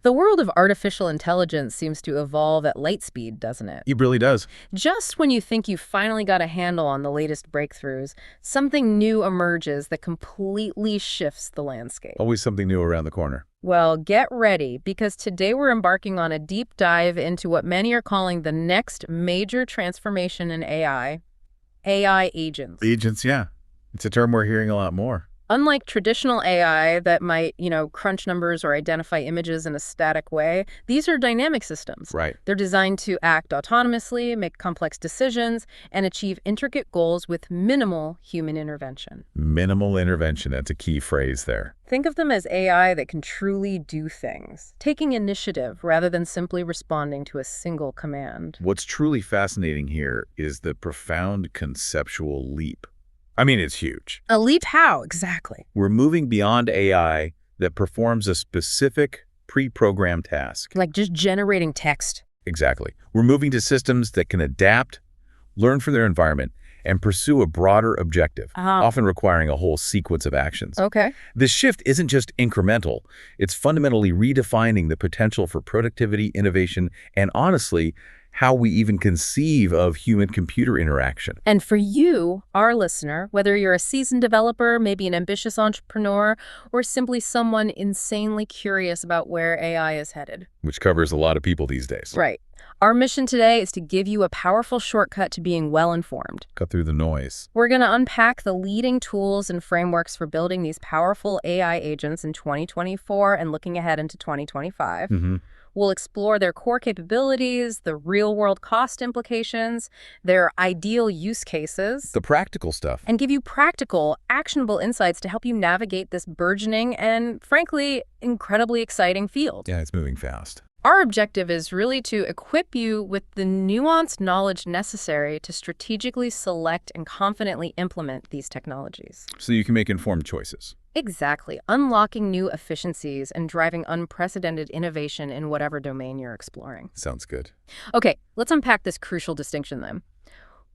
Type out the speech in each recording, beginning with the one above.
The world of artificial intelligence seems to evolve at light speed, doesn't it? It really does. Just when you think you've finally got a handle on the latest breakthroughs, something new emerges that completely shifts the landscape. Always something new around the corner. Well, get ready, because today we're embarking on a deep dive into what many are calling the next major transformation in AI agents. Agents, yeah. It's a term we're hearing a lot more. Unlike traditional AI that might, crunch numbers or identify images in a static way, these are dynamic systems. Right. They're designed to act autonomously, make complex decisions, and achieve intricate goals with minimal human intervention. Minimal intervention, that's a key phrase there. Think of them as AI that can truly do things, taking initiative rather than simply responding to a single command. What's truly fascinating here is the profound conceptual leap. I mean, it's huge. A leap how, exactly? We're moving beyond AI that performs a specific pre-programmed task. Like just generating text. Exactly. We're moving to systems that can adapt, learn from their environment, and pursue a broader objective, often requiring a whole sequence of actions. Okay. This shift isn't just incremental. It's fundamentally redefining the potential for productivity, innovation, and honestly, how we even conceive of human-computer interaction. And for you, our listener, whether you're a seasoned developer, maybe an ambitious entrepreneur, or simply someone insanely curious about where AI is headed. Which covers a lot of people these days. Right. Our mission today is to give you a powerful shortcut to being well-informed. Cut through the noise. We're going to unpack the leading tools and frameworks for building these powerful AI agents in 2024 and looking ahead into 2025. We'll explore their core capabilities, the real-world cost implications, their ideal use cases. The practical stuff. And give you practical, actionable insights to help you navigate this burgeoning and, frankly, incredibly exciting field. Yeah, it's moving fast. Our objective is really to equip you with the nuanced knowledge necessary to strategically select and confidently implement these technologies. So you can make informed choices. Exactly. Unlocking new efficiencies and driving unprecedented innovation in whatever domain you're exploring. Sounds good. Okay, let's unpack this crucial distinction then.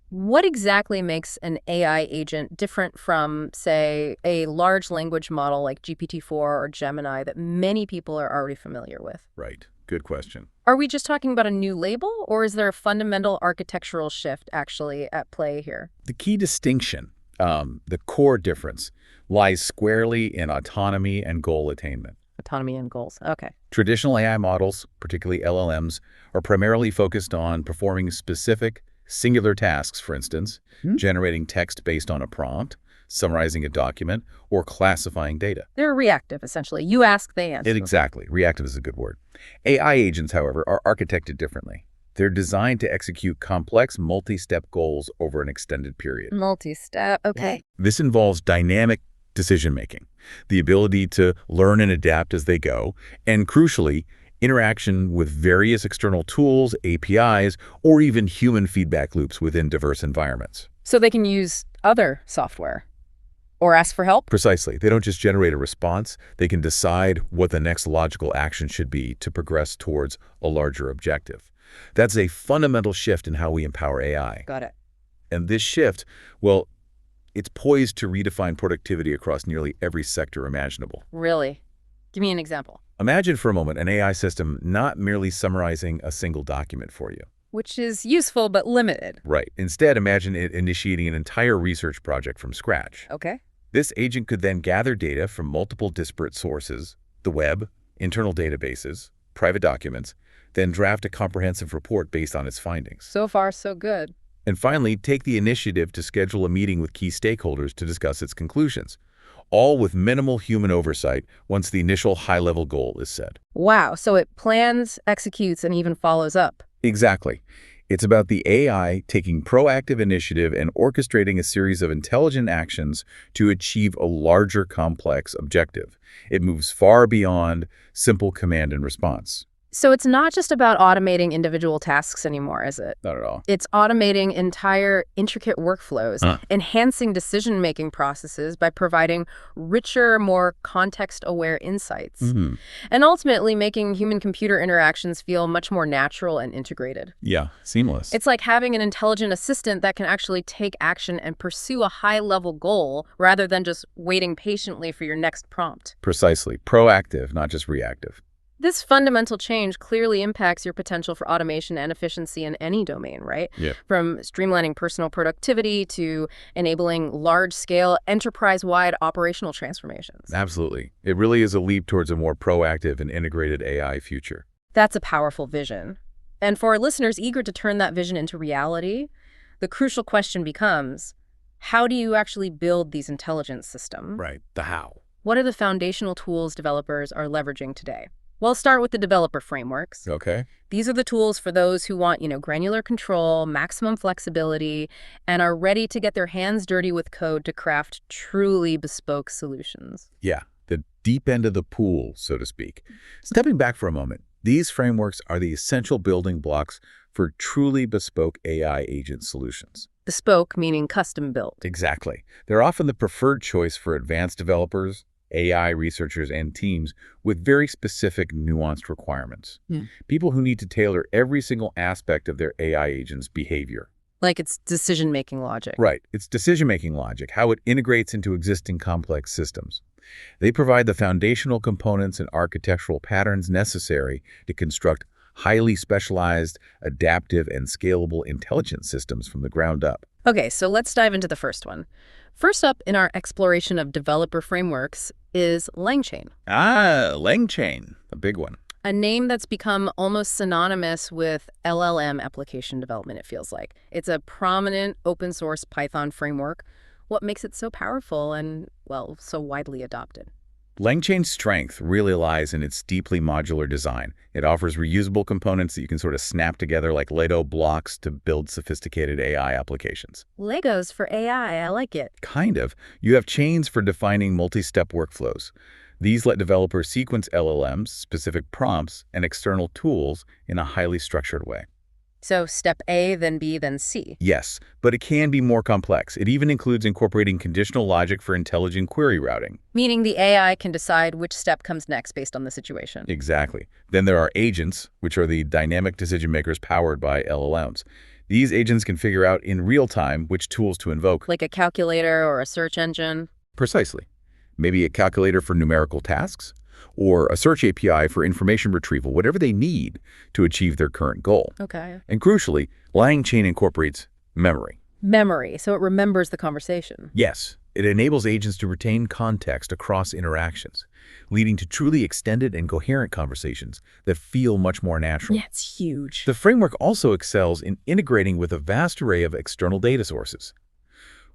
What exactly makes an AI agent different from, say, a large language model like GPT-4 or Gemini that many people are already familiar with? Right. Good question. Are we just talking about a new label, or is there a fundamental architectural shift actually at play here? The key distinction, the core difference, lies squarely in autonomy and goal attainment. Autonomy and goals. Okay. Traditional AI models, particularly LLMs, are primarily focused on performing specific, singular tasks, for instance, generating text based on a prompt, summarizing a document, or classifying data. They're reactive, essentially. You ask, they answer. Exactly. Reactive is a good word. AI agents, however, are architected differently. They're designed to execute complex, multi-step goals over an extended period. Multi-step, okay. This involves dynamic decision-making, the ability to learn and adapt as they go, and crucially, interaction with various external tools, APIs, or even human feedback loops within diverse environments. So they can use other software or ask for help? Precisely. They don't just generate a response. They can decide what the next logical action should be to progress towards a larger objective. That's a fundamental shift in how we empower AI. Got it. And this shift, well, it's poised to redefine productivity across nearly every sector imaginable. Really? Give me an example. Imagine for a moment an AI system not merely summarizing a single document for you. Which is useful but limited. Right. Instead, imagine it initiating an entire research project from scratch. Okay. This agent could then gather data from multiple disparate sources, the web, internal databases, private documents, then draft a comprehensive report based on its findings. So far, so good. And finally, take the initiative to schedule a meeting with key stakeholders to discuss its conclusions, all with minimal human oversight once the initial high-level goal is set. Wow, so it plans, executes, and even follows up. Exactly. It's about the AI taking proactive initiative and orchestrating a series of intelligent actions to achieve a larger, complex objective. It moves far beyond simple command and response. So it's not just about automating individual tasks anymore, is it? Not at all. It's automating entire intricate workflows, enhancing decision-making processes by providing richer, more context-aware insights, and ultimately making human-computer interactions feel much more natural and integrated. Yeah, seamless. It's like having an intelligent assistant that can actually take action and pursue a high-level goal rather than just waiting patiently for your next prompt. Precisely. Proactive, not just reactive. This fundamental change clearly impacts your potential for automation and efficiency in any domain, right? Yeah. From streamlining personal productivity to enabling large-scale, enterprise-wide operational transformations. Absolutely. It really is a leap towards a more proactive and integrated AI future. That's a powerful vision. And for our listeners eager to turn that vision into reality, the crucial question becomes, how do you actually build these intelligence systems? Right. The how. What are the foundational tools developers are leveraging today? Well, I'll start with the developer frameworks. Okay. These are the tools for those who want, granular control, maximum flexibility, and are ready to get their hands dirty with code to craft truly bespoke solutions. Yeah. The deep end of the pool, so to speak. Stepping back for a moment, these frameworks are the essential building blocks for truly bespoke AI agent solutions. Bespoke meaning custom built. Exactly. They're often the preferred choice for advanced developers, AI researchers, and teams with very specific, nuanced requirements. People who need to tailor every single aspect of their AI agent's behavior. Like it's decision-making logic. Right. It's decision-making logic, how it integrates into existing complex systems. They provide the foundational components and architectural patterns necessary to construct highly specialized, adaptive, and scalable intelligence systems from the ground up. Okay, so let's dive into the first one. First up in our exploration of developer frameworks is LangChain. LangChain, a big one. A name that's become almost synonymous with LLM application development, it feels like. It's a prominent open source Python framework. What makes it so powerful and, well, so widely adopted? LangChain's strength really lies in its deeply modular design. It offers reusable components that you can sort of snap together like Lego blocks to build sophisticated AI applications. Legos for AI, I like it. Kind of. You have chains for defining multi-step workflows. These let developers sequence LLMs, specific prompts, and external tools in a highly structured way. So step A, then B, then C. Yes, but it can be more complex. It even includes incorporating conditional logic for intelligent query routing. Meaning the AI can decide which step comes next based on the situation. Exactly. Then there are agents, which are the dynamic decision makers powered by LLMs. These agents can figure out in real time which tools to invoke. Like a calculator or a search engine. Precisely. Maybe a calculator for numerical tasks, or a search API for information retrieval, whatever they need to achieve their current goal. Okay. And crucially, LangChain incorporates memory. Memory, so it remembers the conversation. Yes, it enables agents to retain context across interactions, leading to truly extended and coherent conversations that feel much more natural. Yeah, it's huge. The framework also excels in integrating with a vast array of external data sources.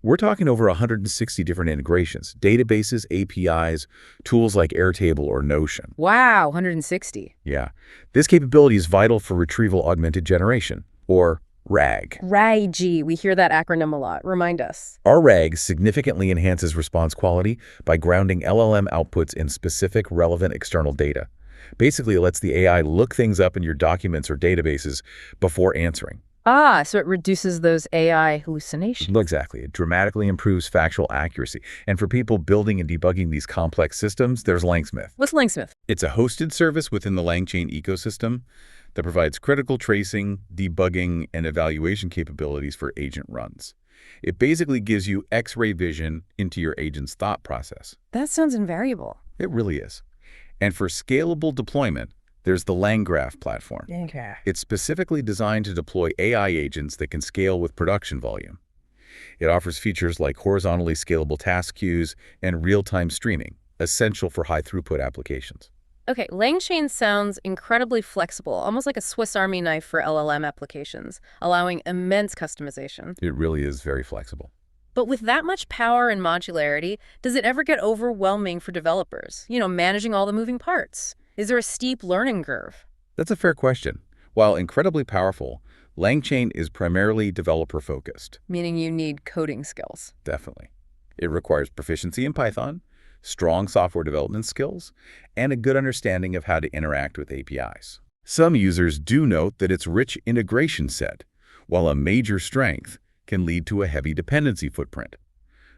We're talking over 160 different integrations, databases, APIs, tools like Airtable or Notion. Wow, 160. Yeah. This capability is vital for retrieval augmented generation, or RAG. RAG, we hear that acronym a lot. Remind us. Our RAG significantly enhances response quality by grounding LLM outputs in specific relevant external data. Basically, it lets the AI look things up in your documents or databases before answering. Ah, so it reduces those AI hallucinations. Exactly. It dramatically improves factual accuracy. And for people building and debugging these complex systems, there's LangSmith. What's LangSmith? It's a hosted service within the LangChain ecosystem that provides critical tracing, debugging, and evaluation capabilities for agent runs. It basically gives you X-ray vision into your agent's thought process. That sounds invariable. It really is. And for scalable deployment, there's the LangGraph platform. Okay. It's specifically designed to deploy AI agents that can scale with production volume. It offers features like horizontally scalable task queues and real-time streaming, essential for high-throughput applications. Okay, LangChain sounds incredibly flexible, almost like a Swiss Army knife for LLM applications, allowing immense customization. It really is very flexible. But with that much power and modularity, does it ever get overwhelming for developers? Managing all the moving parts. Is there a steep learning curve? That's a fair question. While incredibly powerful, LangChain is primarily developer-focused. Meaning you need coding skills. Definitely. It requires proficiency in Python, strong software development skills, and a good understanding of how to interact with APIs. Some users do note that its rich integration set, while a major strength, can lead to a heavy dependency footprint.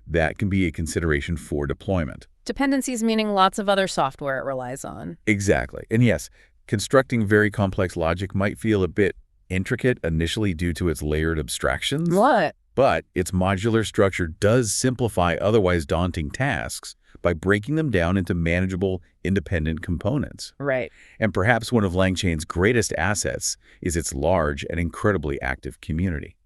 That can be a consideration for deployment. Dependencies meaning lots of other software it relies on. Exactly. And yes, constructing very complex logic might feel a bit intricate initially due to its layered abstractions. What? But its modular structure does simplify otherwise daunting tasks by breaking them down into manageable, independent components. Right. And perhaps one of LangChain's greatest assets is its large and incredibly active community.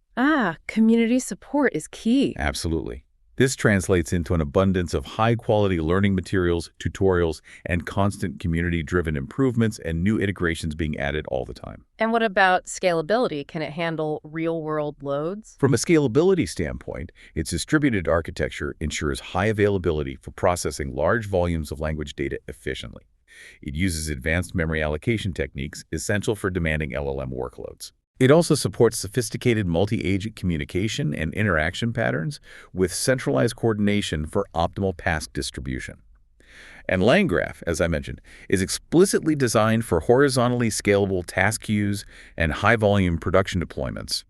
Community support is key. Absolutely. This translates into an abundance of high-quality learning materials, tutorials, and constant community-driven improvements and new integrations being added all the time. And what about scalability? Can it handle real-world loads? From a scalability standpoint, its distributed architecture ensures high availability for processing large volumes of language data efficiently. It uses advanced memory allocation techniques essential for demanding LLM workloads. It also supports sophisticated multi-agent communication and interaction patterns with centralized coordination for optimal task distribution. And LangGraph, as I mentioned, is explicitly designed for horizontally scalable task queues and high-volume production deployments.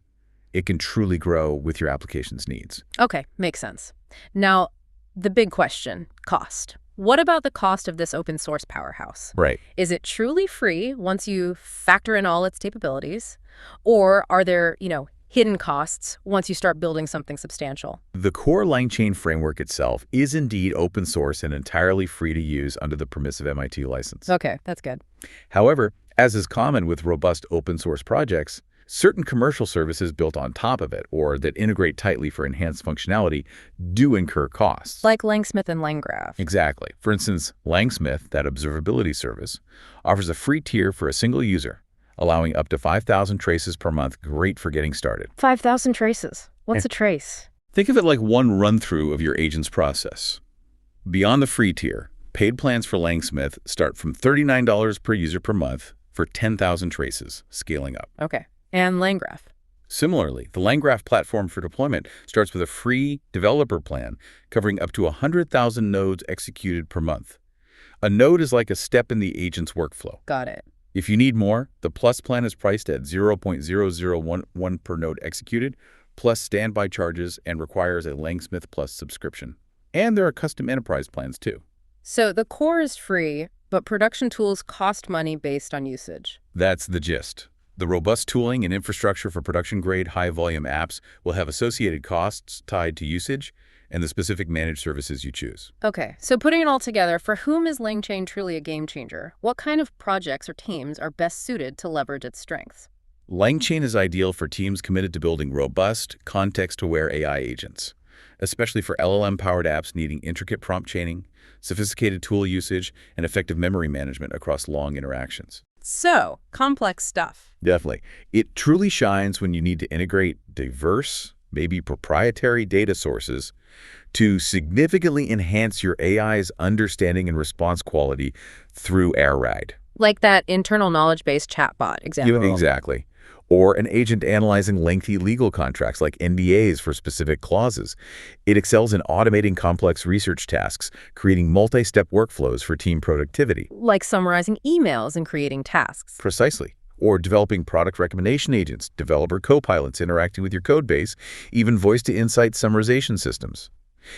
It can truly grow with your application's needs. Okay, makes sense. Now, the big question, cost. What about the cost of this open source powerhouse? Right. Is it truly free once you factor in all its capabilities? Or are there, hidden costs once you start building something substantial? The core LangChain framework itself is indeed open source and entirely free to use under the permissive MIT license. Okay, that's good. However, as is common with robust open source projects, certain commercial services built on top of it or that integrate tightly for enhanced functionality do incur costs. Like LangSmith and LangGraph. Exactly. For instance, LangSmith, that observability service, offers a free tier for a single user, allowing up to 5,000 traces per month, great for getting started. 5,000 traces. What's a trace? Think of it like one run-through of your agent's process. Beyond the free tier, paid plans for LangSmith start from $39 per user per month for 10,000 traces, scaling up. Okay. And LangGraph? Similarly, the LangGraph platform for deployment starts with a free developer plan covering up to 100,000 nodes executed per month. A node is like a step in the agent's workflow. Got it. If you need more, the Plus plan is priced at 0.0011 per node executed, plus standby charges, and requires a LangSmith Plus subscription. And there are custom enterprise plans too. So the core is free, but production tools cost money based on usage. That's the gist. The robust tooling and infrastructure for production-grade, high-volume apps will have associated costs tied to usage and the specific managed services you choose. Okay, so putting it all together, for whom is LangChain truly a game changer? What kind of projects or teams are best suited to leverage its strengths? LangChain is ideal for teams committed to building robust, context-aware AI agents, especially for LLM-powered apps needing intricate prompt chaining, sophisticated tool usage, and effective memory management across long interactions. So, complex stuff. Definitely. It truly shines when you need to integrate diverse, maybe proprietary data sources to significantly enhance your AI's understanding and response quality through air ride. Like that internal knowledge-based chatbot example. Exactly. Or an agent analyzing lengthy legal contracts like NDAs for specific clauses. It excels in automating complex research tasks, creating multi-step workflows for team productivity. Like summarizing emails and creating tasks. Precisely. Or developing product recommendation agents, developer co-pilots interacting with your code base, even voice-to-insight summarization systems.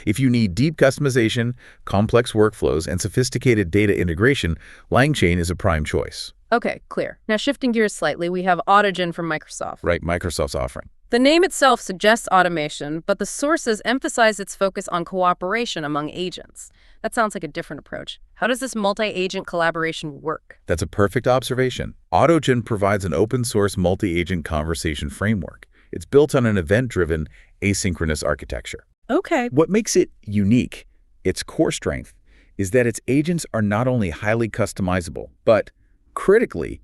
If you need deep customization, complex workflows, and sophisticated data integration, LangChain is a prime choice. Okay, clear. Now shifting gears slightly, we have AutoGen from Microsoft. Right, Microsoft's offering. The name itself suggests automation, but the sources emphasize its focus on cooperation among agents. That sounds like a different approach. How does this multi-agent collaboration work? That's a perfect observation. AutoGen provides an open-source multi-agent conversation framework. It's built on an event-driven, asynchronous architecture. Okay. What makes it unique, its core strength, is that its agents are not only highly customizable, but critically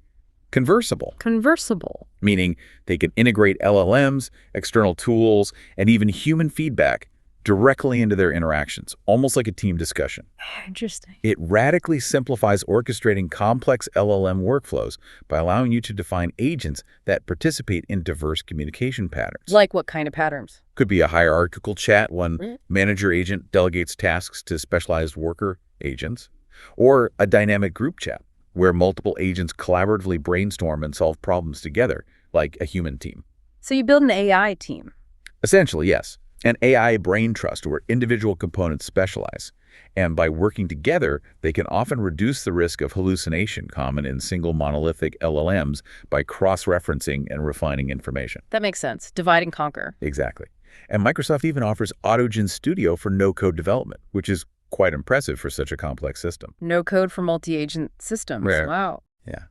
conversable. Conversable. Meaning they can integrate LLMs, external tools, and even human feedback directly into their interactions, almost like a team discussion. Interesting. It radically simplifies orchestrating complex LLM workflows by allowing you to define agents that participate in diverse communication patterns. Like what kind of patterns? Could be a hierarchical chat, one manager agent delegates tasks to specialized worker agents, or a dynamic group chat, where multiple agents collaboratively brainstorm and solve problems together, like a human team. So you build an AI team? Essentially, yes. An AI brain trust where individual components specialize. And by working together, they can often reduce the risk of hallucination common in single monolithic LLMs by cross-referencing and refining information. That makes sense. Divide and conquer. Exactly. And Microsoft even offers AutoGen Studio for no-code development, which is quite impressive for such a complex system. No code for multi-agent systems. Rare. Wow. Yeah.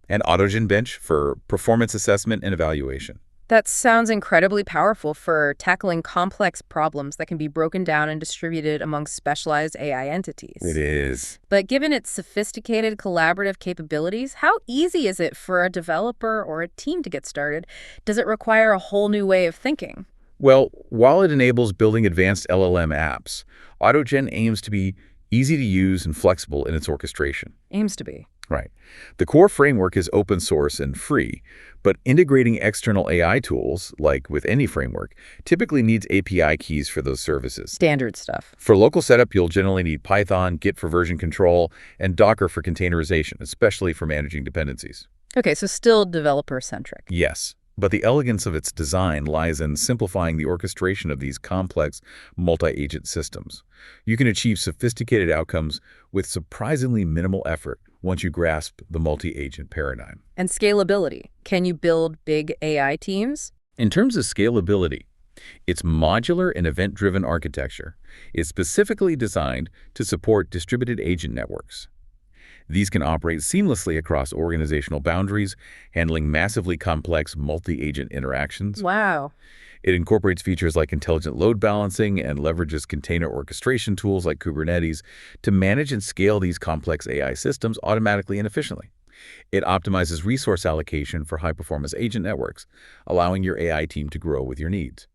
And AutoGen Bench for performance assessment and evaluation. That sounds incredibly powerful for tackling complex problems that can be broken down and distributed among specialized AI entities. It is. But given its sophisticated collaborative capabilities, how easy is it for a developer or a team to get started? Does it require a whole new way of thinking? Well, while it enables building advanced LLM apps, AutoGen aims to be easy to use and flexible in its orchestration. Aims to be. Right. The core framework is open source and free, but integrating external AI tools, like with any framework, typically needs API keys for those services. Standard stuff. For local setup, you'll generally need Python, Git for version control, and Docker for containerization, especially for managing dependencies. Okay, so still developer-centric. Yes, but the elegance of its design lies in simplifying the orchestration of these complex multi-agent systems. You can achieve sophisticated outcomes with surprisingly minimal effort once you grasp the multi-agent paradigm. And scalability. Can you build big AI teams? In terms of scalability, its modular and event-driven architecture is specifically designed to support distributed agent networks. These can operate seamlessly across organizational boundaries, handling massively complex multi-agent interactions. Wow. It incorporates features like intelligent load balancing and leverages container orchestration tools like Kubernetes to manage and scale these complex AI systems automatically and efficiently. It optimizes resource allocation for high-performance agent networks, allowing your AI team to grow with your needs.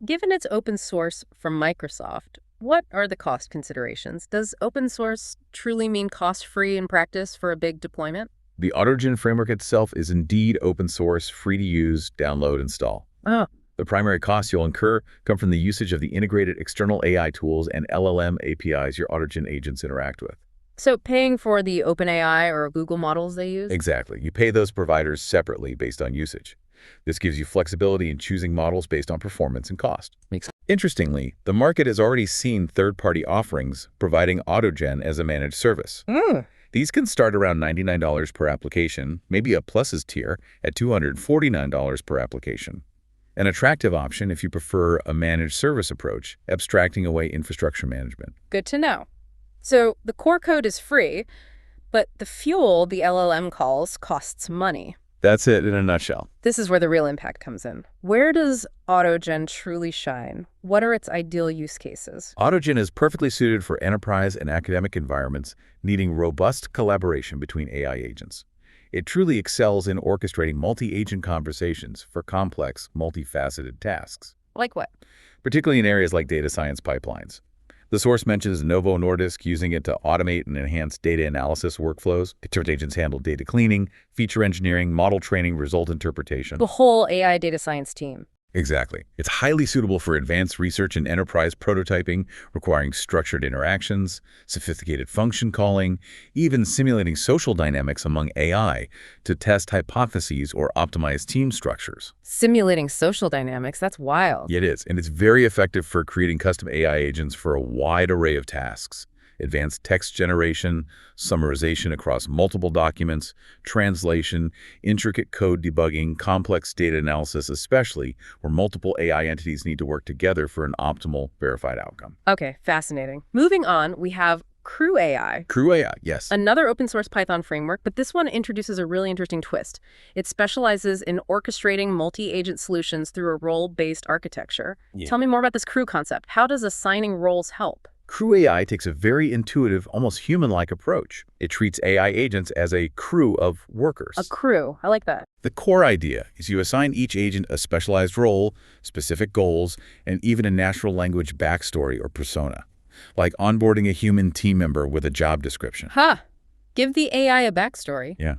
Given it's open source from Microsoft, what are the cost considerations? Does open source truly mean cost-free in practice for a big deployment? The AutoGen framework itself is indeed open source, free to use, download, install. Oh. The primary costs you'll incur come from the usage of the integrated external AI tools and LLM APIs your AutoGen agents interact with. So paying for the OpenAI or Google models they use? Exactly. You pay those providers separately based on usage. This gives you flexibility in choosing models based on performance and cost. Interestingly, the market has already seen third-party offerings providing AutoGen as a managed service. These can start around $99 per application, maybe a pluses tier at $249 per application. An attractive option if you prefer a managed service approach, abstracting away infrastructure management. Good to know. So the core code is free, but the fuel the LLM calls costs money. That's it in a nutshell. This is where the real impact comes in. Where does AutoGen truly shine? What are its ideal use cases? AutoGen is perfectly suited for enterprise and academic environments needing robust collaboration between AI agents. It truly excels in orchestrating multi-agent conversations for complex, multifaceted tasks. Like what? Particularly in areas like data science pipelines. The source mentions Novo Nordisk using it to automate and enhance data analysis workflows. Its agents handle data cleaning, feature engineering, model training, result interpretation. The whole AI data science team. Exactly. It's highly suitable for advanced research and enterprise prototyping, requiring structured interactions, sophisticated function calling, even simulating social dynamics among AI to test hypotheses or optimize team structures. Simulating social dynamics, that's wild. It is, and it's very effective for creating custom AI agents for a wide array of tasks. Advanced text generation, summarization across multiple documents, translation, intricate code debugging, complex data analysis, especially where multiple AI entities need to work together for an optimal verified outcome. Okay, fascinating. Moving on, we have CrewAI. CrewAI, yes. Another open source Python framework, but this one introduces a really interesting twist. It specializes in orchestrating multi-agent solutions through a role-based architecture. Yeah. Tell me more about this crew concept. How does assigning roles help? CrewAI takes a very intuitive, almost human-like approach. It treats AI agents as a crew of workers. A crew. I like that. The core idea is you assign each agent a specialized role, specific goals, and even a natural language backstory or persona, like onboarding a human team member with a job description. Give the AI a backstory. Yeah.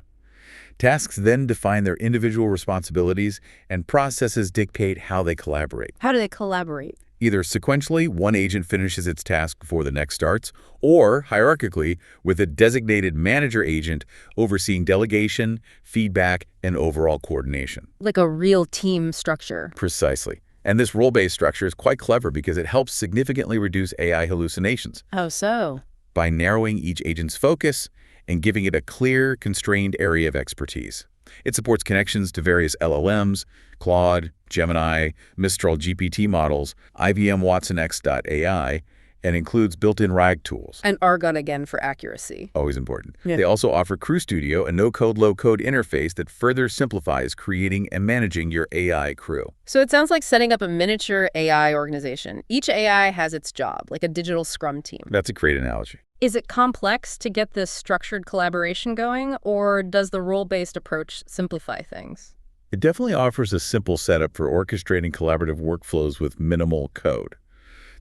Tasks then define their individual responsibilities, and processes dictate how they collaborate. How do they collaborate? Either sequentially, one agent finishes its task before the next starts, or hierarchically, with a designated manager agent overseeing delegation, feedback, and overall coordination. Like a real team structure. Precisely. And this role-based structure is quite clever because it helps significantly reduce AI hallucinations. Oh, so? By narrowing each agent's focus and giving it a clear, constrained area of expertise. It supports connections to various LLMs, Claude, Gemini, Mistral GPT models, IBM Watson X.AI, and includes built-in RAG tools. And Argon again for accuracy. Always important. Yeah. They also offer Crew Studio, a no-code, low-code interface that further simplifies creating and managing your AI crew. So it sounds like setting up a miniature AI organization. Each AI has its job, like a digital scrum team. That's a great analogy. Is it complex to get this structured collaboration going, or does the role-based approach simplify things? It definitely offers a simple setup for orchestrating collaborative workflows with minimal code.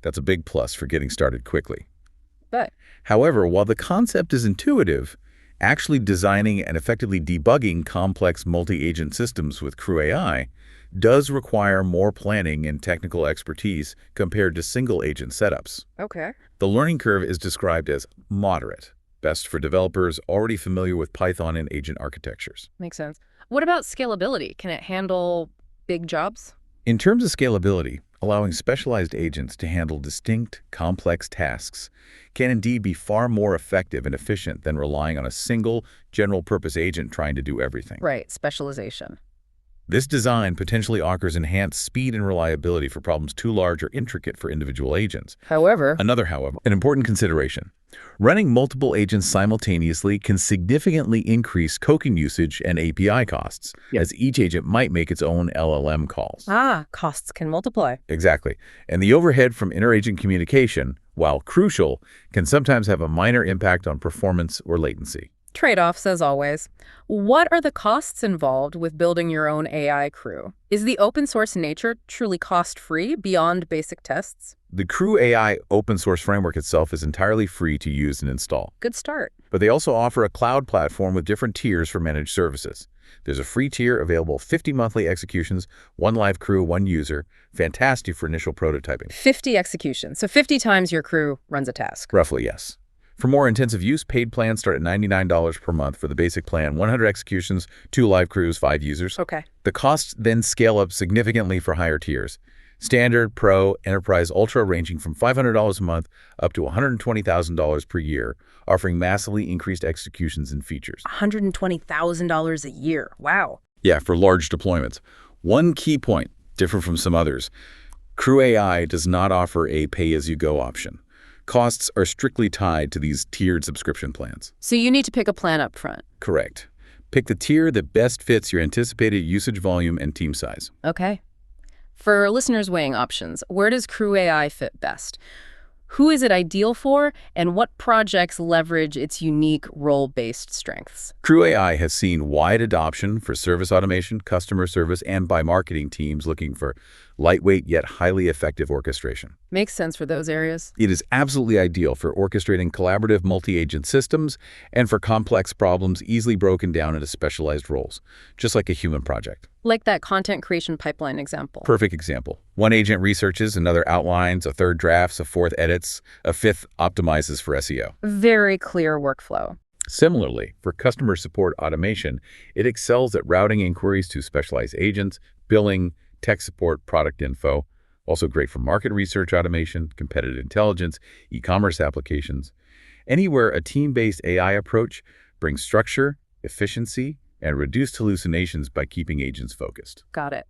That's a big plus for getting started quickly. But However, while the concept is intuitive, actually designing and effectively debugging complex multi-agent systems with CrewAI does require more planning and technical expertise compared to single-agent setups. okay. The learning curve is described as moderate, best for developers already familiar with Python and agent architectures. Makes sense. What about scalability? Can it handle big jobs? In terms of scalability, allowing specialized agents to handle distinct, complex tasks can indeed be far more effective and efficient than relying on a single, general-purpose agent trying to do everything. Right, specialization. This design potentially offers enhanced speed and reliability for problems too large or intricate for individual agents. However, An important consideration. Running multiple agents simultaneously can significantly increase token usage and API costs, as each agent might make its own LLM calls. costs can multiply. Exactly. And the overhead from inter-agent communication, while crucial, can sometimes have a minor impact on performance or latency. Trade-offs, as always. What are the costs involved with building your own AI crew? Is the open source nature truly cost-free beyond basic tests? The CrewAI open source framework itself is entirely free to use and install. Good start. But they also offer a cloud platform with different tiers for managed services. There's a free tier available 50 monthly executions, 1 live crew, 1 user. Fantastic for initial prototyping. 50 executions. So 50 times your crew runs a task. Roughly, yes. For more intensive use, paid plans start at $99 per month for the basic plan, 100 executions, 2 live crews, 5 users. Okay. The costs then scale up significantly for higher tiers. Standard, Pro, Enterprise, Ultra ranging from $500 a month up to $120,000 per year, offering massively increased executions and features. $120,000 a year. Wow. Yeah, for large deployments. One key point, different from some others, CrewAI does not offer a pay-as-you-go option. Costs are strictly tied to these tiered subscription plans. So you need to pick a plan up front. Correct. Pick the tier that best fits your anticipated usage volume and team size. Okay. For listeners weighing options, where does CrewAI fit best? Who is it ideal for, and what projects leverage its unique role-based strengths? CrewAI has seen wide adoption for service automation, customer service, and by marketing teams looking for lightweight yet highly effective orchestration. Makes sense for those areas. It is absolutely ideal for orchestrating collaborative multi-agent systems and for complex problems easily broken down into specialized roles, just like a human project. Like that content creation pipeline example. Perfect example. One agent researches, another outlines, a third drafts, a fourth edits, a fifth optimizes for SEO. Very clear workflow. Similarly, for customer support automation, it excels at routing inquiries to specialized agents, billing, tech support, product info. Also great for market research automation, competitive intelligence, e-commerce applications. Anywhere a team-based AI approach brings structure, efficiency, and reduced hallucinations by keeping agents focused. Got it.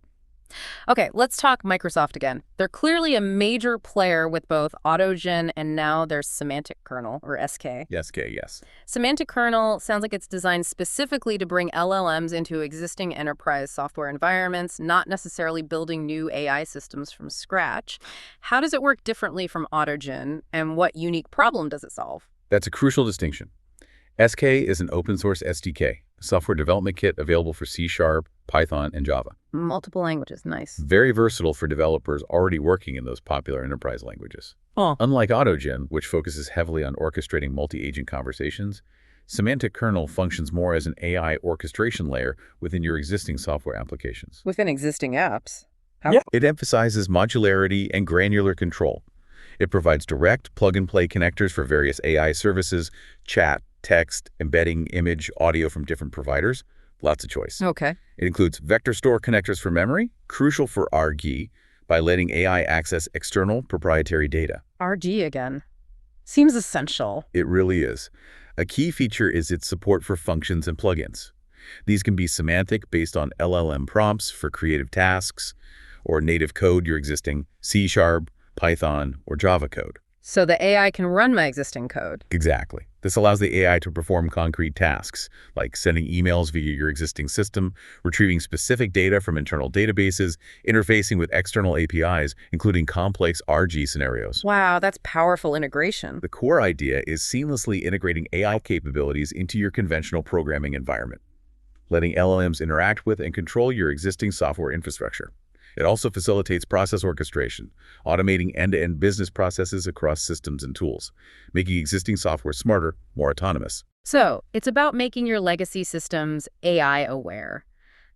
Okay, let's talk Microsoft again. They're clearly a major player with both AutoGen and now their Semantic Kernel, or SK. Yes. Semantic Kernel sounds like it's designed specifically to bring LLMs into existing enterprise software environments, not necessarily building new AI systems from scratch. How does it work differently from AutoGen, and what unique problem does it solve? That's a crucial distinction. SK is an open source SDK, a software development kit available for C#, Python, and Java. Multiple languages, nice. Very versatile for developers already working in those popular enterprise languages. Oh. Unlike AutoGen, which focuses heavily on orchestrating multi-agent conversations, Semantic Kernel functions more as an AI orchestration layer within your existing software applications. Within existing apps? It emphasizes modularity and granular control. It provides direct plug-and-play connectors for various AI services, chat, text, embedding, image, audio from different providers. Lots of choice. Okay. It includes vector store connectors for memory, crucial for RG, by letting AI access external proprietary data. RG again. Seems essential. It really is. A key feature is its support for functions and plugins. These can be semantic based on LLM prompts for creative tasks, or native code your existing C#, Python, or Java code. So the AI can run my existing code. Exactly. This allows the AI to perform concrete tasks, like sending emails via your existing system, retrieving specific data from internal databases, interfacing with external APIs, including complex RG scenarios. Wow, that's powerful integration. The core idea is seamlessly integrating AI capabilities into your conventional programming environment, letting LLMs interact with and control your existing software infrastructure. It also facilitates process orchestration, automating end-to-end business processes across systems and tools, making existing software smarter, more autonomous. So it's about making your legacy systems AI aware.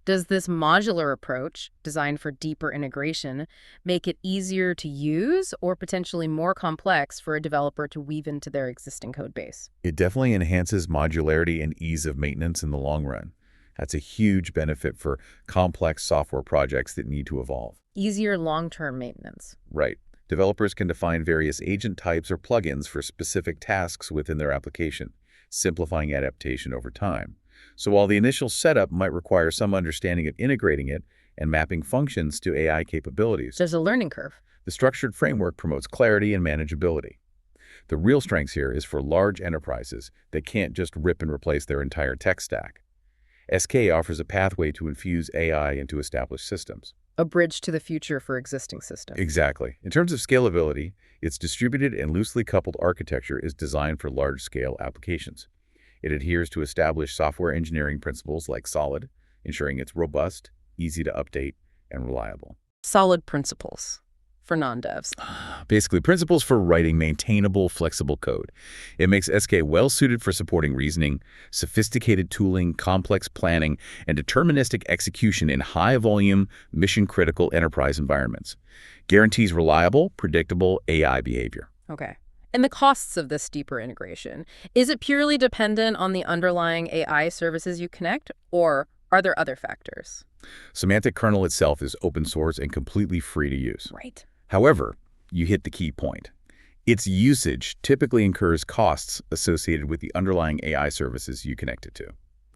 Does this modular approach, designed for deeper integration, make it easier to use or potentially more complex for a developer to weave into their existing code base? It definitely enhances modularity and ease of maintenance in the long run. That's a huge benefit for complex software projects that need to evolve. Easier long-term maintenance. Right. Developers can define various agent types or plugins for specific tasks within their application, simplifying adaptation over time. So while the initial setup might require some understanding of integrating it and mapping functions to AI capabilities, There's a learning curve. the structured framework promotes clarity and manageability. The real strength here is for large enterprises that can't just rip and replace their entire tech stack. SK offers a pathway to infuse AI into established systems. A bridge to the future for existing systems. Exactly. In terms of scalability, its distributed and loosely coupled architecture is designed for large-scale applications. It adheres to established software engineering principles like SOLID, ensuring it's robust, easy to update, and reliable. Solid principles for non-devs. Basically, principles for writing maintainable, flexible code. It makes SK well-suited for supporting reasoning, sophisticated tooling, complex planning, and deterministic execution in high-volume, mission-critical enterprise environments. Guarantees reliable, predictable AI behavior. Okay. And the costs of this deeper integration, is it purely dependent on the underlying AI services you connect, or are there other factors? Semantic Kernel itself is open source and completely free to use. Right. However, you hit the key point. Its usage typically incurs costs associated with the underlying AI services you connect it to.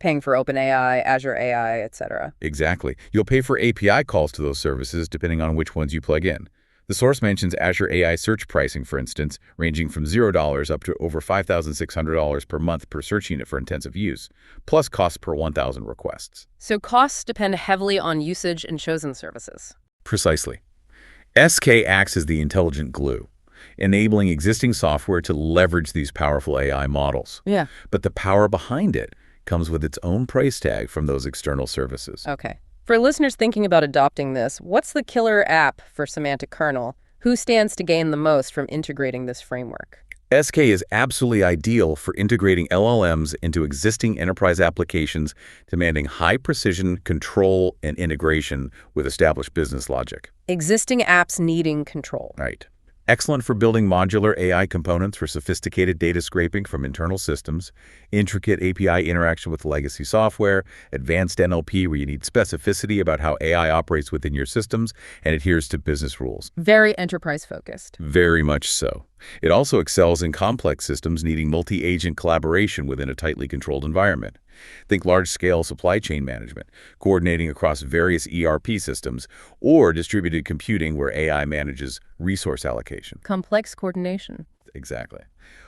Paying for OpenAI, Azure AI, etc. Exactly. You'll pay for API calls to those services depending on which ones you plug in. The source mentions Azure AI search pricing, for instance, ranging from $0 up to over $5,600 per month per search unit for intensive use, plus costs per 1,000 requests. So costs depend heavily on usage and chosen services. Precisely. SK acts as the intelligent glue, enabling existing software to leverage these powerful AI models. Yeah. But the power behind it comes with its own price tag from those external services. Okay. For listeners thinking about adopting this, what's the killer app for Semantic Kernel? Who stands to gain the most from integrating this framework? SK is absolutely ideal for integrating LLMs into existing enterprise applications, demanding high precision, control, and integration with established business logic. Existing apps needing control. Right. Excellent for building modular AI components for sophisticated data scraping from internal systems, intricate API interaction with legacy software, advanced NLP where you need specificity about how AI operates within your systems and adheres to business rules. Very enterprise-focused. Very much so. It also excels in complex systems needing multi-agent collaboration within a tightly controlled environment. Think large-scale supply chain management, coordinating across various ERP systems, or distributed computing where AI manages resource allocation. Complex coordination. Exactly.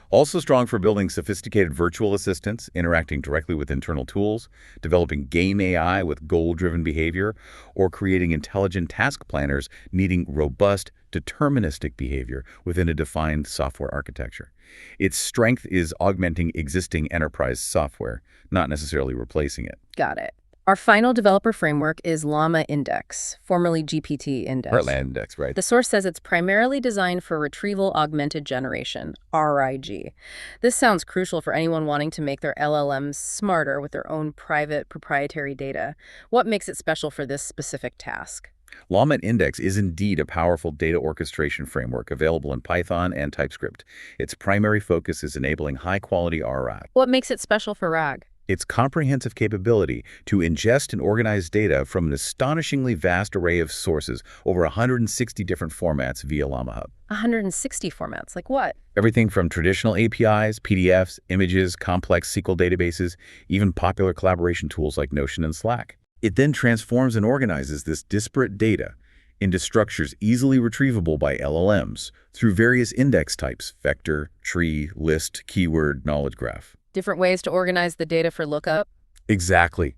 Also strong for building sophisticated virtual assistants, interacting directly with internal tools, developing game AI with goal-driven behavior, or creating intelligent task planners needing robust, deterministic behavior within a defined software architecture. Its strength is augmenting existing enterprise software, not necessarily replacing it. Got it. Our final developer framework is LlamaIndex, formerly GPT-Index. LlamaIndex, right. The source says it's primarily designed for retrieval augmented generation, RAG. This sounds crucial for anyone wanting to make their LLMs smarter with their own private proprietary data. What makes it special for this specific task? LlamaIndex is indeed a powerful data orchestration framework available in Python and TypeScript. Its primary focus is enabling high-quality RAG. What makes it special for RAG? Its comprehensive capability to ingest and organize data from an astonishingly vast array of sources, over 160 different formats via LlamaHub. 160 formats, like what? Everything from traditional APIs, PDFs, images, complex SQL databases, even popular collaboration tools like Notion and Slack. It then transforms and organizes this disparate data, into structures easily retrievable by LLMs through various index types: vector, tree, list, keyword, knowledge graph. Different ways to organize the data for lookup? Exactly.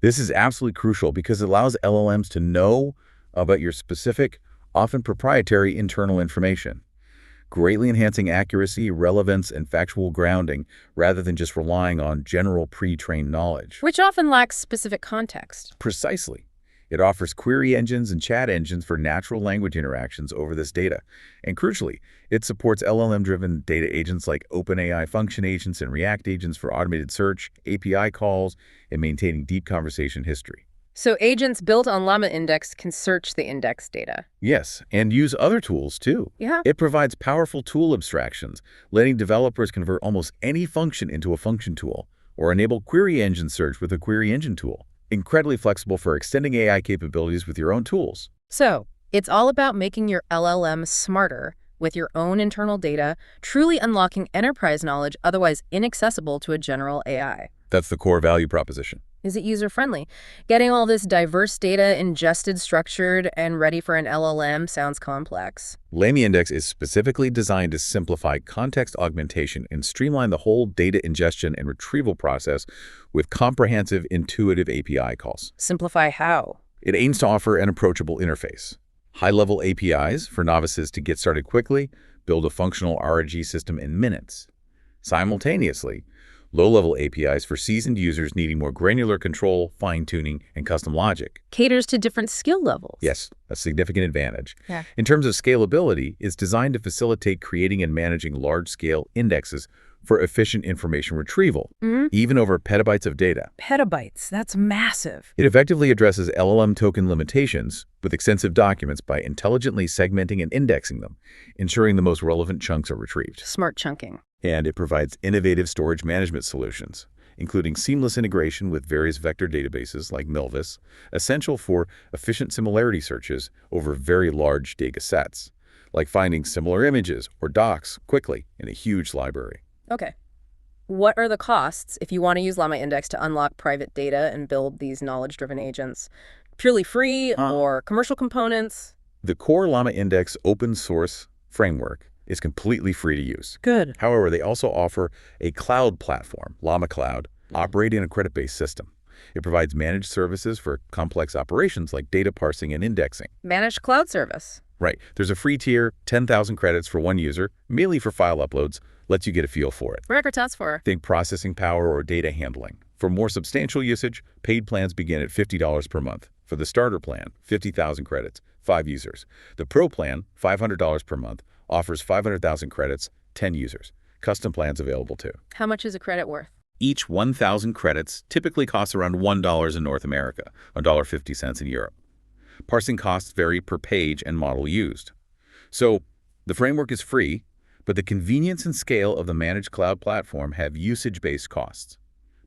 This is absolutely crucial because it allows LLMs to know about your specific, often proprietary internal information, greatly enhancing accuracy, relevance, and factual grounding rather than just relying on general pre-trained knowledge. Which often lacks specific context. Precisely. It offers query engines and chat engines for natural language interactions over this data. And crucially, it supports LLM-driven data agents like OpenAI function agents and React agents for automated search, API calls, and maintaining deep conversation history. So agents built on LlamaIndex can search the index data. Yes, and use other tools too. Yeah. It provides powerful tool abstractions, letting developers convert almost any function into a function tool, or enable query engine search with a query engine tool. Incredibly flexible for extending AI capabilities with your own tools. So it's all about making your LLM smarter with your own internal data, truly unlocking enterprise knowledge otherwise inaccessible to a general AI. That's the core value proposition. Is it user-friendly? Getting all this diverse data ingested, structured, and ready for an LLM sounds complex. LlamaIndex is specifically designed to simplify context augmentation and streamline the whole data ingestion and retrieval process with comprehensive, intuitive API calls. Simplify how? It aims to offer an approachable interface, high-level APIs for novices to get started quickly, build a functional RAG system in minutes. Simultaneously, low-level APIs for seasoned users needing more granular control, fine-tuning, and custom logic. Caters to different skill levels. Yes, a significant advantage. Yeah. In terms of scalability, it's designed to facilitate creating and managing large-scale indexes for efficient information retrieval, even over petabytes of data. Petabytes, that's massive. It effectively addresses LLM token limitations with extensive documents by intelligently segmenting and indexing them, ensuring the most relevant chunks are retrieved. Smart chunking. And it provides innovative storage management solutions, including seamless integration with various vector databases like Milvus, essential for efficient similarity searches over very large data sets, like finding similar images or docs quickly in a huge library. Okay. What are the costs if you want to use LlamaIndex to unlock private data and build these knowledge-driven agents? Purely free or commercial components? The core LlamaIndex open source framework is completely free to use. Good. However, they also offer a cloud platform, Llama Cloud, operating a credit-based system. It provides managed services for complex operations like data parsing and indexing. Managed cloud service. Right. There's a free tier, 10,000 credits for one user, mainly for file uploads, lets you get a feel for it. Record task for. Think processing power or data handling. For more substantial usage, paid plans begin at $50 per month. For the starter plan, 50,000 credits, 5 users. The pro plan, $500 per month, offers 500,000 credits, 10 users. Custom plans available too. How much is a credit worth? Each 1,000 credits typically costs around $1 in North America, $1.50 in Europe. Parsing costs vary per page and model used. So the framework is free, but the convenience and scale of the managed cloud platform have usage-based costs.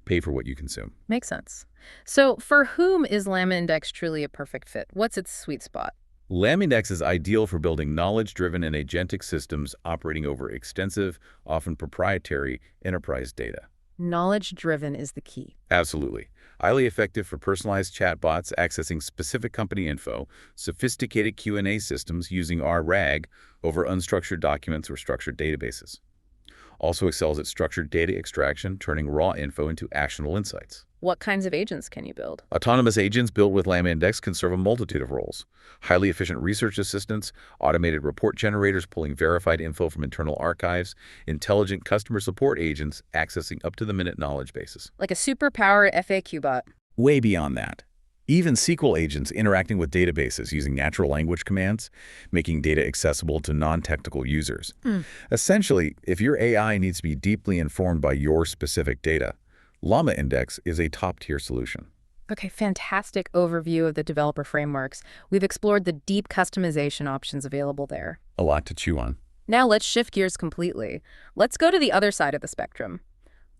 Pay for what you consume. Makes sense. So for whom is LlamaIndex truly a perfect fit? What's its sweet spot? LlamaIndex is ideal for building knowledge-driven and agentic systems operating over extensive, often proprietary, enterprise data. Knowledge-driven is the key. Absolutely. Highly effective for personalized chatbots accessing specific company info, sophisticated Q&A systems using RAG over unstructured documents or structured databases. Also excels at structured data extraction, turning raw info into actionable insights. What kinds of agents can you build? Autonomous agents built with LlamaIndex can serve a multitude of roles. Highly efficient research assistants, automated report generators pulling verified info from internal archives, intelligent customer support agents accessing up-to-the-minute knowledge bases. Like a super-powered FAQ bot. Way beyond that. Even SQL agents interacting with databases using natural language commands, making data accessible to non-technical users. Essentially, if your AI needs to be deeply informed by your specific data, LlamaIndex is a top-tier solution. Okay, fantastic overview of the developer frameworks. We've explored the deep customization options available there. A lot to chew on. Now let's shift gears completely. Let's go to the other side of the spectrum.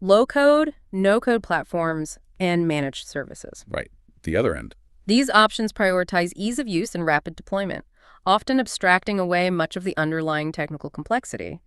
Low-code, no-code platforms, and managed services. Right. The other end. These options prioritize ease of use and rapid deployment, often abstracting away much of the underlying technical complexity,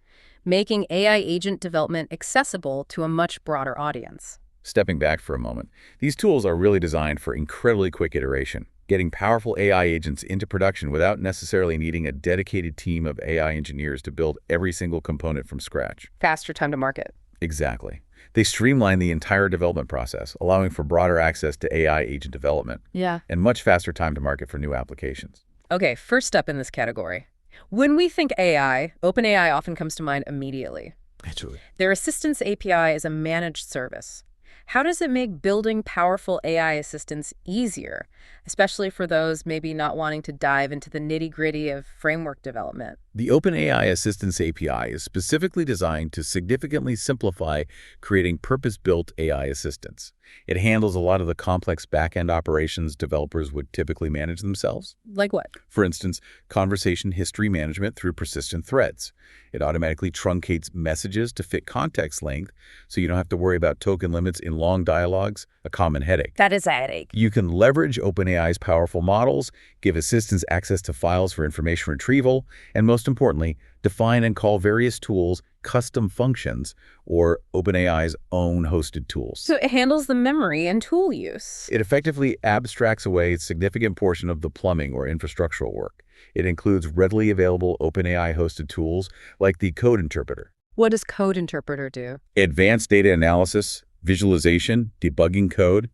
making AI agent development accessible to a much broader audience. Stepping back for a moment, these tools are really designed for incredibly quick iteration. getting powerful AI agents into production without necessarily needing a dedicated team of AI engineers to build every single component from scratch. Faster time to market. Exactly. They streamline the entire development process, allowing for broader access to AI agent development. Yeah. And much faster time to market for new applications. Okay, first step in this category. When we think AI, OpenAI often comes to mind immediately. Absolutely. Their Assistance API is a managed service. How does it make building powerful AI assistants easier, especially for those maybe not wanting to dive into the nitty-gritty of framework development? The OpenAI Assistance API is specifically designed to significantly simplify creating purpose-built AI assistants. It handles a lot of the complex back-end operations developers would typically manage themselves. Like what? For instance, conversation history management through persistent threads. It automatically truncates messages to fit context length, so you don't have to worry about token limits in long dialogues, a common headache. That is a headache. You can leverage OpenAI's powerful models, give assistants access to files for information retrieval, and most importantly, define and call various tools custom functions or OpenAI's own hosted tools. So it handles the memory and tool use. It effectively abstracts away a significant portion of the plumbing or infrastructural work. It includes readily available OpenAI hosted tools like the Code Interpreter. What does Code Interpreter do? Advanced data analysis, visualization, debugging code,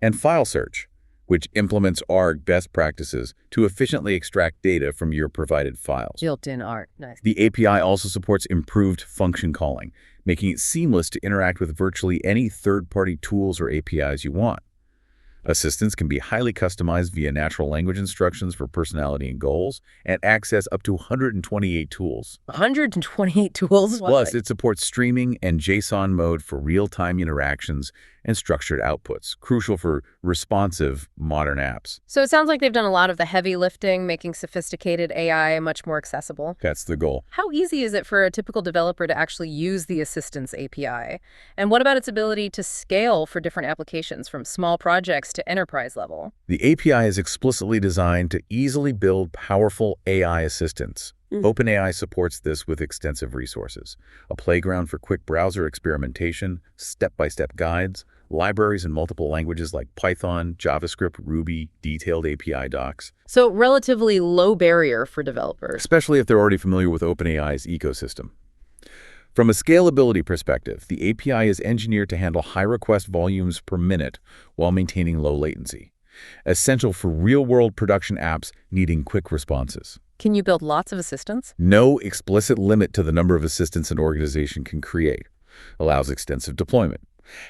and file search, which implements ARG best practices to efficiently extract data from your provided files. Built-in art. Nice. The API also supports improved function calling, making it seamless to interact with virtually any third-party tools or APIs you want. Assistants can be highly customized via natural language instructions for personality and goals, and access up to 128 tools. 128 tools? Plus, it supports streaming and JSON mode for real-time interactions and structured outputs, crucial for responsive modern apps. So it sounds like they've done a lot of the heavy lifting, making sophisticated AI much more accessible. That's the goal. How easy is it for a typical developer to actually use the Assistance API? And what about its ability to scale for different applications, from small projects to enterprise level? The API is explicitly designed to easily build powerful AI assistants. OpenAI supports this with extensive resources, a playground for quick browser experimentation, step-by-step guides, libraries in multiple languages like Python, JavaScript, Ruby, detailed API docs. So relatively low barrier for developers. Especially if they're already familiar with OpenAI's ecosystem. From a scalability perspective, the API is engineered to handle high request volumes per minute while maintaining low latency, essential for real-world production apps needing quick responses. Can you build lots of assistants? No explicit limit to the number of assistants an organization can create. Allows extensive deployment.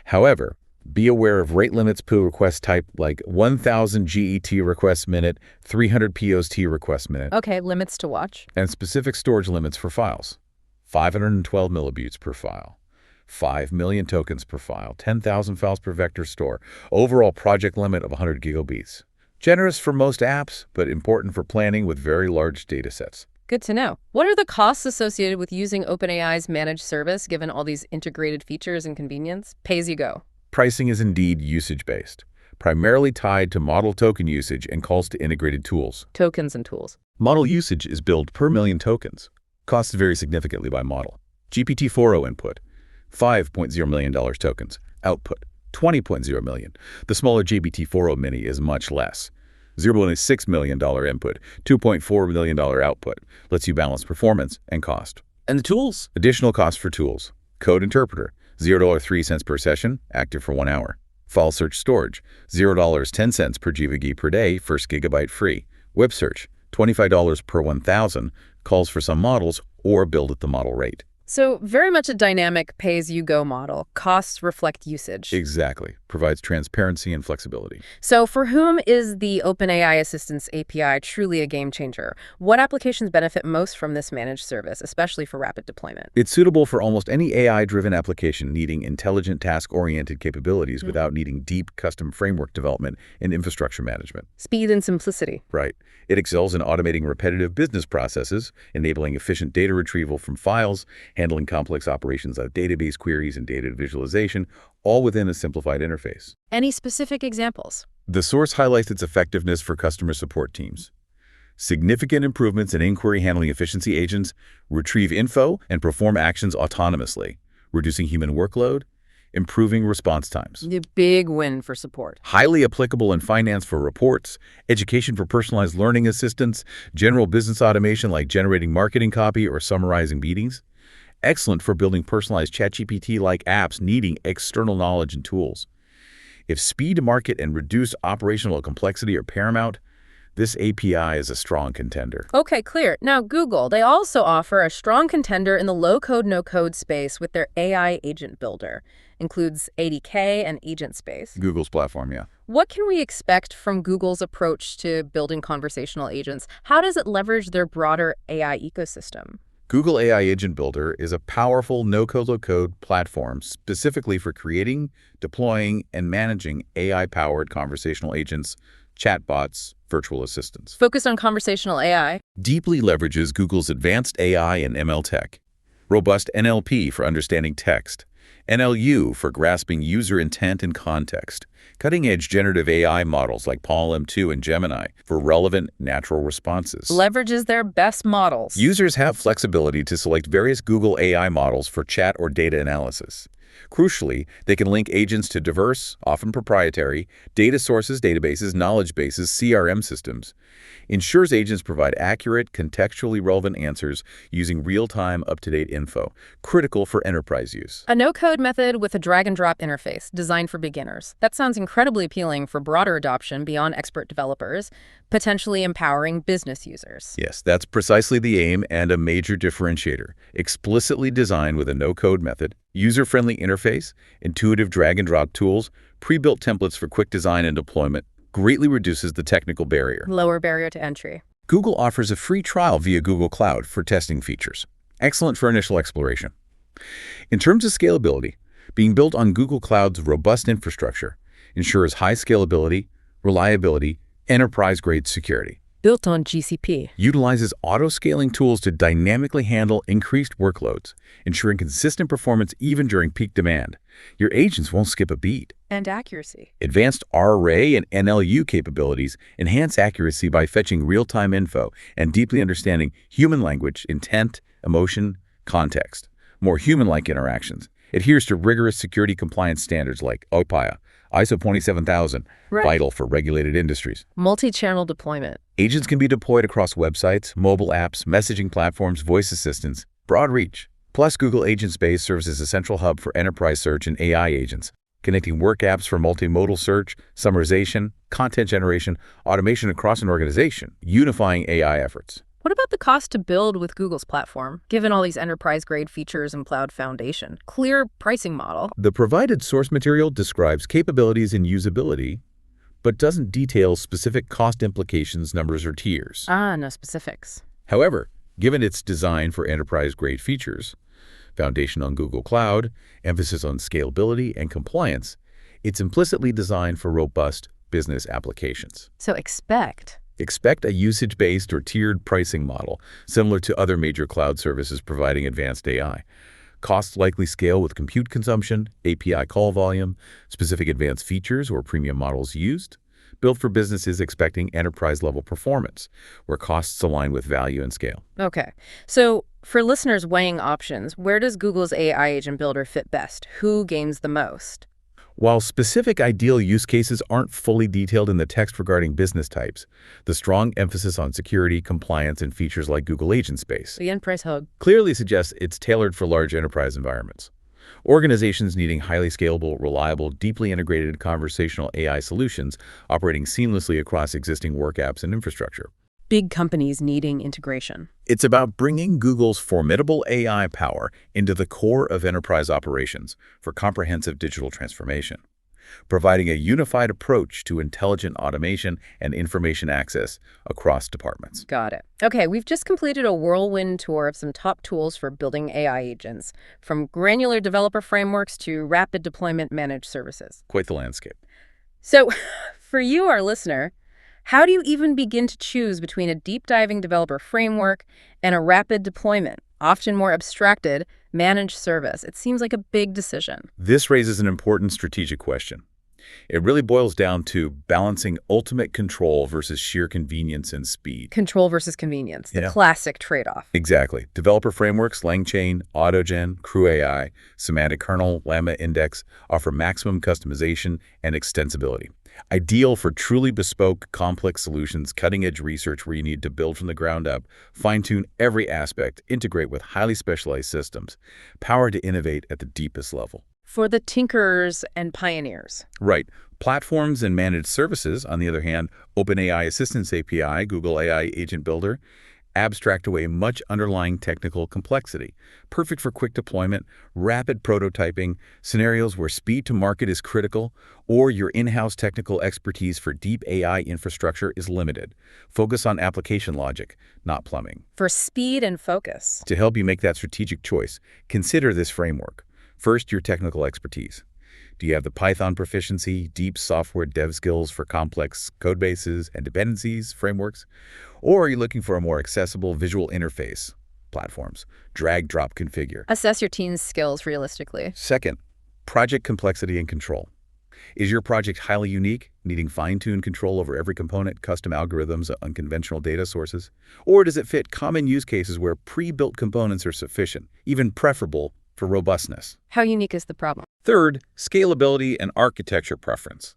However, be aware of rate limits per request type, like 1,000 GET requests minute, 300 POST requests minute. Okay, limits to watch. And specific storage limits for files. 512 millibytes per file. 5 million tokens per file, 10,000 files per vector store. Overall project limit of 100 gigabytes. Generous for most apps, but important for planning with very large data sets. Good to know. What are the costs associated with using OpenAI's managed service, given all these integrated features and convenience? Pay as you go. Pricing is indeed usage-based, primarily tied to model token usage and calls to integrated tools. Tokens and tools. Model usage is billed per million tokens. Costs vary significantly by model. GPT-4o input, $5.0 million tokens. Output, $20.0 million. The smaller GPT-4o mini is much less. $0.6 million input, $2.4 million output. Lets you balance performance and cost. And the tools? Additional costs for tools. Code Interpreter, $0.03 per session, active for 1 hour. File search storage, $0.10 per GBG per day, first gigabyte free. Web search, $25 per 1,000, calls for some models, or billed at the model rate. So very much a dynamic pay-as-you-go model. Costs reflect usage. Exactly. Provides transparency and flexibility. So for whom is the OpenAI Assistance API truly a game changer? What applications benefit most from this managed service, especially for rapid deployment? It's suitable for almost any AI-driven application needing intelligent task-oriented capabilities without needing deep custom framework development and infrastructure management. Speed and simplicity. Right. It excels in automating repetitive business processes, enabling efficient data retrieval from files, handling complex operations like database queries and data visualization, all within a simplified interface. Any specific examples? The source highlights its effectiveness for customer support teams. Significant improvements in inquiry handling efficiency agents retrieve info and perform actions autonomously, reducing human workload, improving response times. The big win for support. Highly applicable in finance for reports, education for personalized learning assistance, general business automation like generating marketing copy or summarizing meetings. Excellent for building personalized ChatGPT-like apps needing external knowledge and tools. If speed to market and reduced operational complexity are paramount, this API is a strong contender. Okay, clear. Now, Google, they also offer a strong contender in the low-code, no-code space with their AI agent builder. Includes ADK and Agent Space. Google's platform, yeah. What can we expect from Google's approach to building conversational agents? How does it leverage their broader AI ecosystem? Google AI Agent Builder is a powerful no-code, low-code platform specifically for creating, deploying, and managing AI-powered conversational agents, chatbots, virtual assistants. Focused on conversational AI. Deeply leverages Google's advanced AI and ML tech. Robust NLP for understanding text. NLU for grasping user intent and context. Cutting-edge generative AI models like Paul M2 and Gemini for relevant natural responses. Leverages their best models. Users have flexibility to select various Google AI models for chat or data analysis. Crucially, they can link agents to diverse, often proprietary, data sources, databases, knowledge bases, CRM systems. Ensures agents provide accurate, contextually relevant answers using real-time, up-to-date info, critical for enterprise use. A no-code method with a drag-and-drop interface designed for beginners. That sounds incredibly appealing for broader adoption beyond expert developers, potentially empowering business users. Yes, that's precisely the aim and a major differentiator. Explicitly designed with a no-code method, user-friendly interface, intuitive drag-and-drop tools, pre-built templates for quick design and deployment, greatly reduces the technical barrier. Lower barrier to entry. Google offers a free trial via Google Cloud for testing features. Excellent for initial exploration. In terms of scalability, being built on Google Cloud's robust infrastructure ensures high scalability, reliability, enterprise-grade security. Built on GCP. Utilizes auto-scaling tools to dynamically handle increased workloads, ensuring consistent performance even during peak demand. Your agents won't skip a beat. And accuracy. Advanced RAG and NLU capabilities enhance accuracy by fetching real-time info and deeply understanding human language, intent, emotion, context. More human-like interactions. Adheres to rigorous security compliance standards like OpenAI, ISO 27000, vital for regulated industries. Multi-channel deployment. Agents can be deployed across websites, mobile apps, messaging platforms, voice assistants, broad reach. Plus, Google Agent Space serves as a central hub for enterprise search and AI agents, connecting work apps for multimodal search, summarization, content generation, automation across an organization, unifying AI efforts. What about the cost to build with Google's platform, given all these enterprise-grade features and cloud foundation? Clear pricing model. The provided source material describes capabilities and usability, but doesn't detail specific cost implications, numbers, or tiers. No specifics. However, given its design for enterprise-grade features, foundation on Google Cloud, emphasis on scalability and compliance, it's implicitly designed for robust business applications. So Expect a usage-based or tiered pricing model, similar to other major cloud services providing advanced AI. Costs likely scale with compute consumption, API call volume, specific advanced features or premium models used. Built for businesses expecting enterprise-level performance, where costs align with value and scale. Okay. So for listeners weighing options, where does Google's AI Agent Builder fit best? Who gains the most? While specific ideal use cases aren't fully detailed in the text regarding business types, the strong emphasis on security, compliance, and features like Google Agent Space The end price hug. clearly suggests it's tailored for large enterprise environments. Organizations needing highly scalable, reliable, deeply integrated conversational AI solutions operating seamlessly across existing work apps and infrastructure. Big companies needing integration. It's about bringing Google's formidable AI power into the core of enterprise operations for comprehensive digital transformation, providing a unified approach to intelligent automation and information access across departments. Got it. Okay, we've just completed a whirlwind tour of some top tools for building AI agents, from granular developer frameworks to rapid deployment managed services. Quite the landscape. So, for you, our listener, how do you even begin to choose between a deep-diving developer framework and a rapid deployment, often more abstracted, managed service? It seems like a big decision. This raises an important strategic question. It really boils down to balancing ultimate control versus sheer convenience and speed. Control versus convenience, the Yeah. classic trade-off. Exactly. Developer frameworks, LangChain, AutoGen, CrewAI, Semantic Kernel, LlamaIndex offer maximum customization and extensibility. Ideal for truly bespoke, complex solutions, cutting-edge research where you need to build from the ground up, fine-tune every aspect, integrate with highly specialized systems, powered to innovate at the deepest level. For the tinkerers and pioneers. Right. Platforms and managed services, on the other hand, OpenAI Assistance API, Google AI Agent Builder, abstract away much underlying technical complexity. Perfect for quick deployment, rapid prototyping, scenarios where speed to market is critical, or your in-house technical expertise for deep AI infrastructure is limited. Focus on application logic, not plumbing. For speed and focus. To help you make that strategic choice, consider this framework. First, your technical expertise. Do you have the Python proficiency, deep software dev skills for complex code bases and dependencies, frameworks? Or are you looking for a more accessible visual interface, platforms, drag, drop, configure? Assess your team's skills realistically. Second, project complexity and control. Is your project highly unique, needing fine-tuned control over every component, custom algorithms, unconventional data sources? Or does it fit common use cases where pre-built components are sufficient, even preferable for robustness? How unique is the problem? Third, scalability and architecture preference.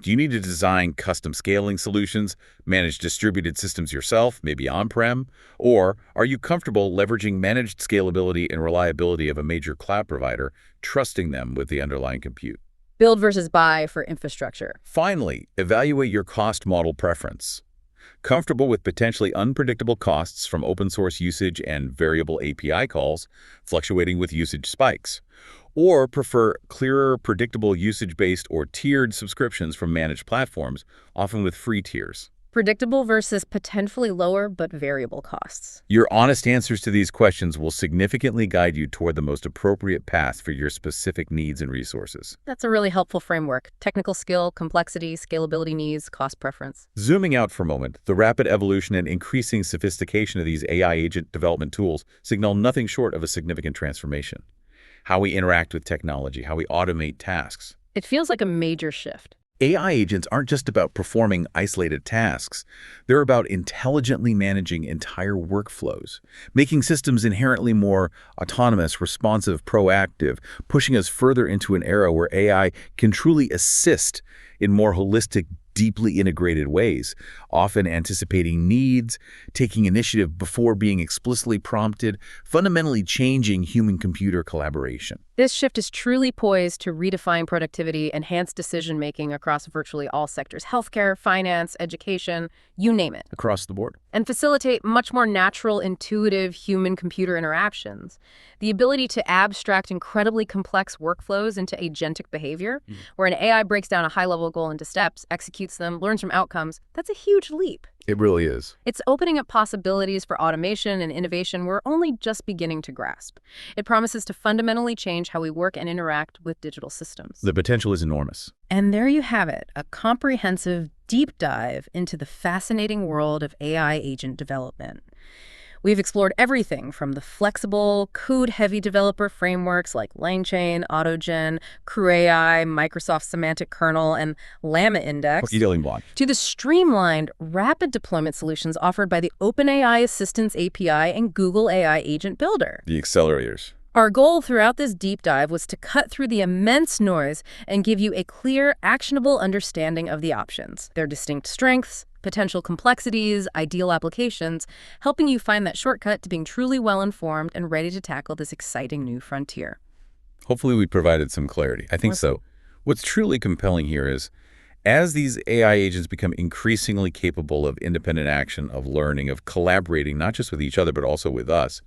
Do you need to design custom scaling solutions, manage distributed systems yourself, maybe on-prem? Or are you comfortable leveraging managed scalability and reliability of a major cloud provider, trusting them with the underlying compute? Build versus buy for infrastructure. Finally, evaluate your cost model preference. Comfortable with potentially unpredictable costs from open source usage and variable API calls, fluctuating with usage spikes? Or prefer clearer, predictable usage-based or tiered subscriptions from managed platforms, often with free tiers? Predictable versus potentially lower but variable costs. Your honest answers to these questions will significantly guide you toward the most appropriate path for your specific needs and resources. That's a really helpful framework. Technical skill, complexity, scalability needs, cost preference. Zooming out for a moment, the rapid evolution and increasing sophistication of these AI agent development tools signal nothing short of a significant transformation. How we interact with technology, how we automate tasks. It feels like a major shift. AI agents aren't just about performing isolated tasks. They're about intelligently managing entire workflows, making systems inherently more autonomous, responsive, proactive, pushing us further into an era where AI can truly assist in more holistic, deeply integrated ways, often anticipating needs, taking initiative before being explicitly prompted, fundamentally changing human-computer collaboration. This shift is truly poised to redefine productivity, enhance decision-making across virtually all sectors, healthcare, finance, education, you name it, Across the board. and facilitate much more natural, intuitive human-computer interactions. The ability to abstract incredibly complex workflows into agentic behavior, where an AI breaks down a high-level goal into steps, executes them, learns from outcomes, that's a huge leap. It really is. It's opening up possibilities for automation and innovation we're only just beginning to grasp. It promises to fundamentally change how we work and interact with digital systems. The potential is enormous. And there you have it, a comprehensive deep dive into the fascinating world of AI agent development. We've explored everything from the flexible, code-heavy developer frameworks like LangChain, AutoGen, CrewAI, Microsoft Semantic Kernel, and LlamaIndex, to the streamlined, rapid deployment solutions offered by the OpenAI Assistance API and Google AI Agent Builder. The accelerators. Our goal throughout this deep dive was to cut through the immense noise and give you a clear, actionable understanding of the options, their distinct strengths, potential complexities, ideal applications, helping you find that shortcut to being truly well-informed and ready to tackle this exciting new frontier. Hopefully we provided some clarity. I think so. What's truly compelling here is, as these AI agents become increasingly capable of independent action, of learning, of collaborating, not just with each other, but also with us,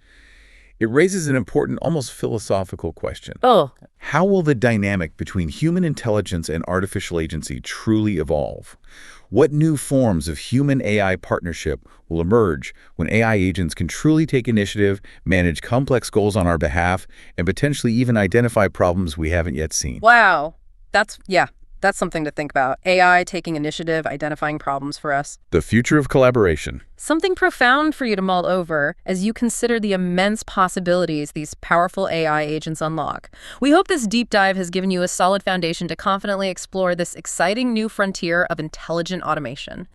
it raises an important, almost philosophical question. How will the dynamic between human intelligence and artificial agency truly evolve? What new forms of human-AI partnership will emerge when AI agents can truly take initiative, manage complex goals on our behalf, and potentially even identify problems we haven't yet seen? Wow. That's something to think about. AI taking initiative, identifying problems for us. The future of collaboration. Something profound for you to mull over as you consider the immense possibilities these powerful AI agents unlock. We hope this deep dive has given you a solid foundation to confidently explore this exciting new frontier of intelligent automation.